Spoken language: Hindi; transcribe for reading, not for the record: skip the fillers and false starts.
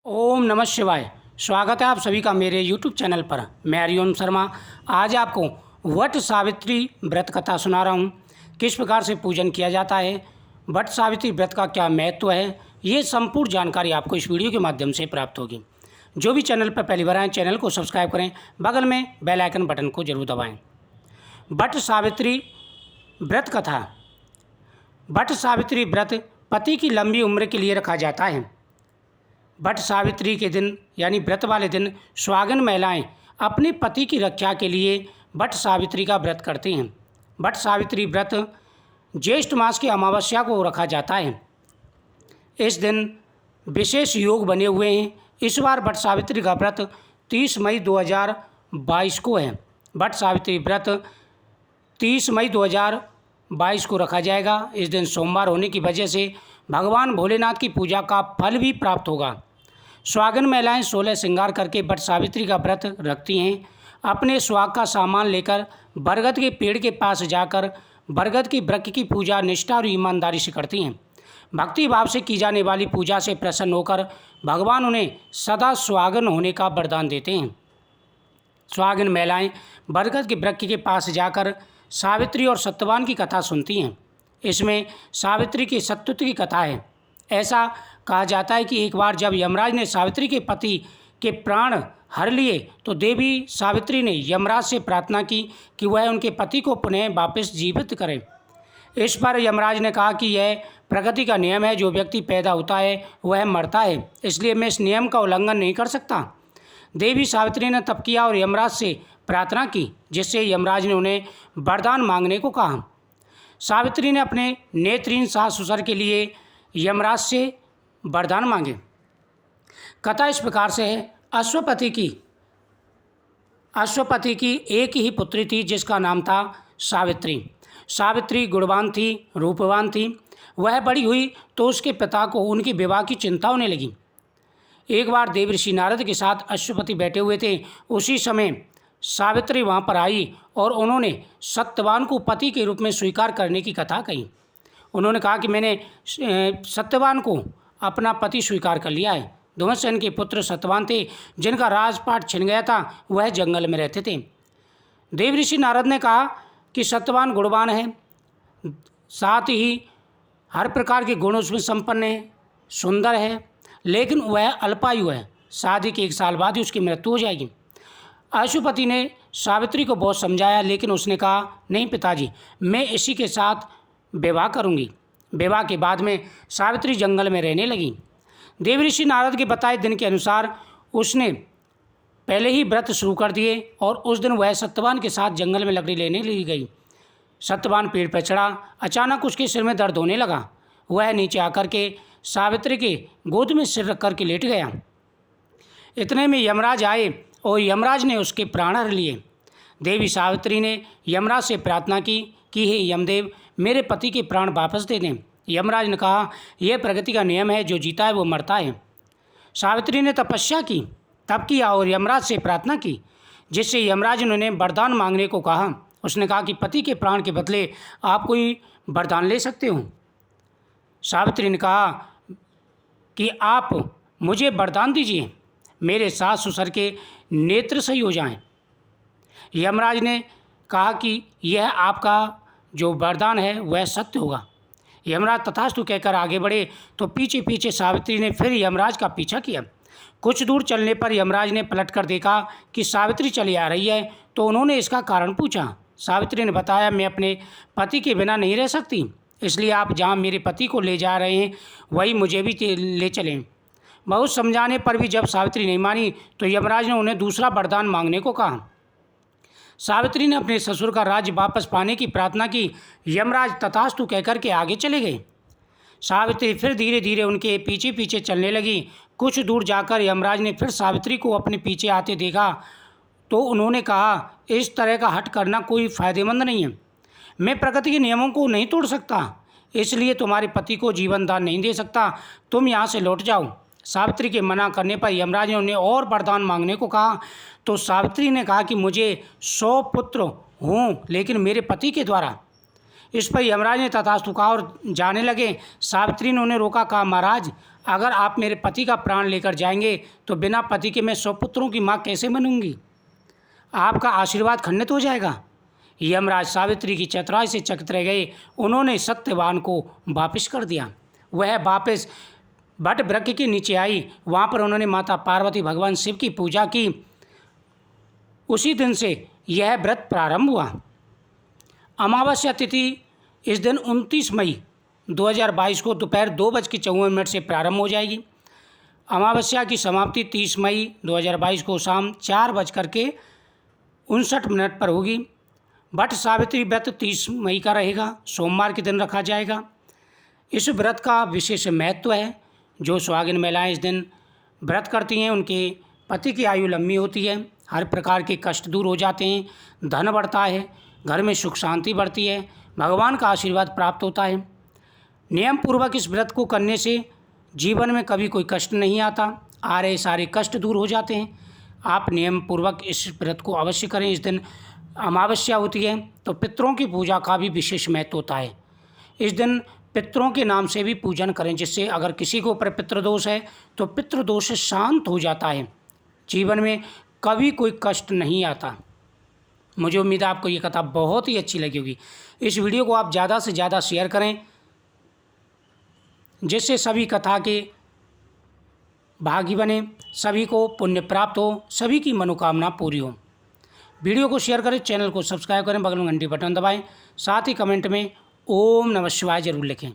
ओम नमः शिवाय। स्वागत है आप सभी का मेरे YouTube चैनल पर। मैं हरिओम शर्मा आज आपको वट सावित्री व्रत कथा सुना रहा हूँ। किस प्रकार से पूजन किया जाता है, वट सावित्री व्रत का क्या महत्व है, ये संपूर्ण जानकारी आपको इस वीडियो के माध्यम से प्राप्त होगी। जो भी चैनल पर पहली बार आए चैनल को सब्सक्राइब करें, बगल में बेल आइकन बटन को जरूर दबाएँ। वट सावित्री व्रत कथा। वट सावित्री व्रत पति की लंबी उम्र के लिए रखा जाता है। वट सावित्री के दिन यानी व्रत वाले दिन सुहागन महिलाएं अपने पति की रक्षा के लिए वट सावित्री का व्रत करती हैं। वट सावित्री व्रत ज्येष्ठ मास की अमावस्या को रखा जाता है। इस दिन विशेष योग बने हुए हैं। इस बार वट सावित्री का व्रत 30 मई 2022 को है। वट सावित्री व्रत 30 मई 2022 को रखा जाएगा। इस दिन सोमवार होने की वजह से भगवान भोलेनाथ की पूजा का फल भी प्राप्त होगा। सुहागन महिलाएं 16 श्रृंगार करके वट सावित्री का व्रत रखती हैं। अपने सुहाग का सामान लेकर बरगद के पेड़ के पास जाकर बरगद की वृक्ष की पूजा निष्ठा और ईमानदारी से करती हैं। भक्ति भाव से की जाने वाली पूजा से प्रसन्न होकर भगवान उन्हें सदा सुहागन होने का वरदान देते हैं। सुहागन महिलाएं बरगद के वृक्ष के पास जाकर सावित्री और सत्यवान की कथा सुनती हैं। इसमें सावित्री की सत्युत की कथा है। ऐसा कहा जाता है कि एक बार जब यमराज ने सावित्री के पति के प्राण हर लिए तो देवी सावित्री ने यमराज से प्रार्थना की कि वह उनके पति को पुनः वापस जीवित करे। इस पर यमराज ने कहा कि यह प्रकृति का नियम है, जो व्यक्ति पैदा होता है वह मरता है, इसलिए मैं इस नियम का उल्लंघन नहीं कर सकता। देवी सावित्री ने तप किया और यमराज से प्रार्थना की, जिससे यमराज ने उन्हें वरदान मांगने को कहा। सावित्री ने अपने नेत्रहीन सास ससुर के लिए यमराज से वरदान मांगे। कथा इस प्रकार से है। अश्वपति की एक ही पुत्री थी जिसका नाम था सावित्री। सावित्री गुणवान थी, रूपवान थी। वह बड़ी हुई तो उसके पिता को उनकी विवाह की चिंता होने लगी। एक बार देवर्षि नारद के साथ अश्वपति बैठे हुए थे। उसी समय सावित्री वहाँ पर आई और उन्होंने सत्यवान को पति के रूप में स्वीकार करने की कथा कही। उन्होंने कहा कि मैंने सत्यवान को अपना पति स्वीकार कर लिया है। धुम्रसेन के पुत्र सत्यवान थे, जिनका राजपाट छिन गया था। वह जंगल में रहते थे। देवर्षि नारद ने कहा कि सत्यवान गुणवान है, साथ ही हर प्रकार के गुणों से संपन्न है, सुंदर है, लेकिन वह अल्पायु है। शादी के 1 साल बाद ही उसकी मृत्यु हो जाएगी। अश्वपति ने सावित्री को बहुत समझाया, लेकिन उसने कहा नहीं पिताजी, मैं इसी के साथ विवाह करूंगी। विवाह के बाद में सावित्री जंगल में रहने लगी। देवर्षि नारद के बताए दिन के अनुसार उसने पहले ही व्रत शुरू कर दिए और उस दिन वह सत्यवान के साथ जंगल में लकड़ी लेने ले गई। सत्यवान पेड़ पर चढ़ा। अचानक उसके सिर में दर्द होने लगा। वह नीचे आकर के सावित्री के गोद में सिर रख कर के लेट गया। इतने में यमराज आए और यमराज ने उसके प्राण हर लिए। देवी सावित्री ने यमराज से प्रार्थना की कि हे यमदेव, मेरे पति के प्राण वापस दे दें। यमराज ने कहा यह प्रकृति का नियम है, जो जीता है वो मरता है। सावित्री ने तपस्या की, तप किया और यमराज से प्रार्थना की, जिससे यमराज ने उन्हें वरदान मांगने को कहा। उसने कहा कि पति के प्राण के बदले आप कोई वरदान ले सकते हो। सावित्री ने कहा कि आप मुझे वरदान दीजिए, मेरे सास ससुर के नेत्र सही हो जाएं। यमराज ने कहा कि यह आपका जो वरदान है वह सत्य होगा। यमराज तथास्तु कहकर आगे बढ़े तो पीछे पीछे सावित्री ने फिर यमराज का पीछा किया। कुछ दूर चलने पर यमराज ने पलटकर देखा कि सावित्री चली आ रही है, तो उन्होंने इसका कारण पूछा। सावित्री ने बताया मैं अपने पति के बिना नहीं रह सकती, इसलिए आप जहाँ मेरे पति को ले जा रहे हैं वही मुझे भी ले चलें। बहुत समझाने पर भी जब सावित्री नहीं मानी तो यमराज ने उन्हें दूसरा वरदान मांगने को कहा। सावित्री ने अपने ससुर का राज्य वापस पाने की प्रार्थना की। यमराज तथास्तु कहकर के आगे चले गए। सावित्री फिर धीरे धीरे उनके पीछे पीछे चलने लगी। कुछ दूर जाकर यमराज ने फिर सावित्री को अपने पीछे आते देखा तो उन्होंने कहा इस तरह का हट करना कोई फायदेमंद नहीं है। मैं प्रकृति के नियमों को नहीं तोड़ सकता, इसलिए तुम्हारे पति को जीवन दान नहीं दे सकता। तुम यहाँ से लौट जाओ। सावित्री के मना करने पर यमराज ने उन्हें और वरदान मांगने को कहा। तो सावित्री ने कहा कि मुझे 100 पुत्र हों, लेकिन मेरे पति के द्वारा। इस पर यमराज ने तथास्तु कहा और जाने लगे। सावित्री ने उन्हें रोका, कहा महाराज अगर आप मेरे पति का प्राण लेकर जाएंगे तो बिना पति के मैं 100 पुत्रों की माँ कैसे बनूंगी? आपका आशीर्वाद खंडित हो जाएगा। यमराज सावित्री की चतुराई से चकित रह गए। उन्होंने सत्यवान को वापस कर दिया। वह वापस वट वृक्ष के नीचे आई। वहाँ पर उन्होंने माता पार्वती भगवान शिव की पूजा की। उसी दिन से यह व्रत प्रारंभ हुआ। अमावस्या तिथि इस दिन 29 मई 2022 को दोपहर 2:54 से प्रारंभ हो जाएगी। अमावस्या की समाप्ति 30 मई 2022 को शाम 4:59 पर होगी। वट सावित्री व्रत 30 मई का रहेगा, सोमवार के दिन रखा जाएगा। इस व्रत का विशेष महत्व है। जो सुहागिन महिलाएं इस दिन व्रत करती हैं उनके पति की आयु लंबी होती है, हर प्रकार के कष्ट दूर हो जाते हैं, धन बढ़ता है, घर में सुख शांति बढ़ती है, भगवान का आशीर्वाद प्राप्त होता है। नियम पूर्वक इस व्रत को करने से जीवन में कभी कोई कष्ट नहीं आता, आ रहे सारे कष्ट दूर हो जाते हैं। आप नियम पूर्वक इस व्रत को अवश्य करें। इस दिन अमावस्या होती है तो पितरों की पूजा का भी विशेष महत्व होता है। इस दिन पितरों के नाम से भी पूजन करें, जिससे अगर किसी को ऊपर पितृदोष है तो पितृदोष शांत हो जाता है, जीवन में कभी कोई कष्ट नहीं आता। मुझे उम्मीद है आपको ये कथा बहुत ही अच्छी लगी होगी। इस वीडियो को आप ज़्यादा से ज़्यादा शेयर करें, जिससे सभी कथा के भागी बने, सभी को पुण्य प्राप्त हो, सभी की मनोकामना पूरी हो। वीडियो को शेयर करें, चैनल को सब्सक्राइब करें, बगल में घंटी बटन दबाएं, साथ ही कमेंट में ओम नमः शिवाय जरूर लिखें।